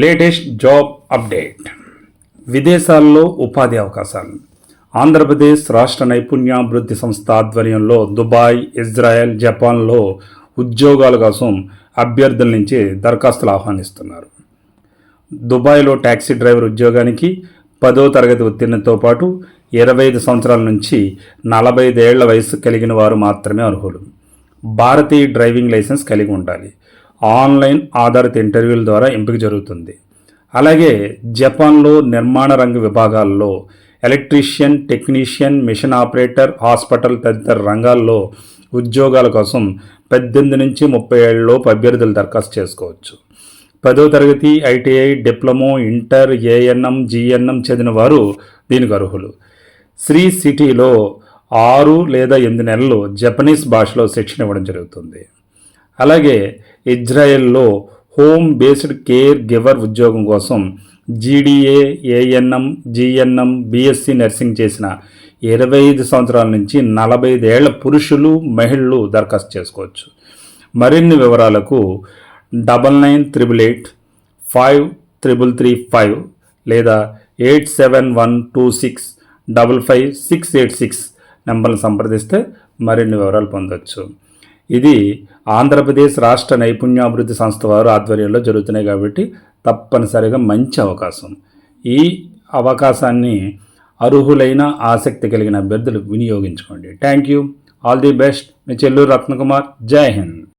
Latest job update. విదేశాల్లో ఉపాధి అవకాశాలు. ఆంధ్రప్రదేశ్ రాష్ట్ర నైపుణ్యాభివృద్ధి సంస్థ ఆధ్వర్యంలో దుబాయ్, ఇజ్రాయెల్, జపాన్లో ఉద్యోగాల కోసం అభ్యర్థుల నుంచి దరఖాస్తులు ఆహ్వానిస్తున్నారు. దుబాయ్లో ట్యాక్సీ డ్రైవర్ ఉద్యోగానికి 10వ తరగతి ఉత్తీర్ణతో పాటు 25 సంవత్సరాల నుంచి 45 ఏళ్ల వయసు కలిగిన వారు మాత్రమే అర్హులు. భారతీయ డ్రైవింగ్ లైసెన్స్ కలిగి ఉండాలి. ఆన్లైన్ ఆధారిత ఇంటర్వ్యూల ద్వారా ఎంపిక జరుగుతుంది. అలాగే జపాన్లో నిర్మాణ రంగ విభాగాల్లో electrician, technician, machine operator, hospital తదితర రంగాల్లో ఉద్యోగాల కోసం 18 నుంచి 30 ఏళ్లలోపు అభ్యర్థులు దరఖాస్తు చేసుకోవచ్చు. 10వ తరగతి, ITI, diploma, inter, ANM, GNM చదివిన వారు దీనికి అర్హులు. శ్రీ సిటీలో 6 లేదా 8 నెలలు జపనీస్ భాషలో శిక్షణ ఇవ్వడం జరుగుతుంది. అలాగే ఇజ్రాయెల్లో హోమ్ బేస్డ్ కేర్ గివర్ ఉద్యోగం కోసం GDA, ANM, GNM, BSc nursing చేసిన 25 సంవత్సరాల నుంచి 45 ఏళ్ల పురుషులు, మహిళలు దరఖాస్తు చేసుకోవచ్చు. మరిన్ని వివరాలకు 9988853335 లేదా 8712655686 నెంబర్ను సంప్రదిస్తే మరిన్ని వివరాలు పొందవచ్చు. ఇది ఆంధ్రప్రదేశ్ రాష్ట్ర నైపుణ్యాభివృద్ధి సంస్థ వారు ఆధ్వర్యంలో జరుగుతున్నాయి కాబట్టి తప్పనిసరిగా మంచి అవకాశం. ఈ అవకాశాన్ని అర్హులైన ఆసక్తి కలిగిన అభ్యర్థులు వినియోగించుకోండి. Thank you. All the best. మీ చెల్లూరు రత్నకుమార్. జై హింద్.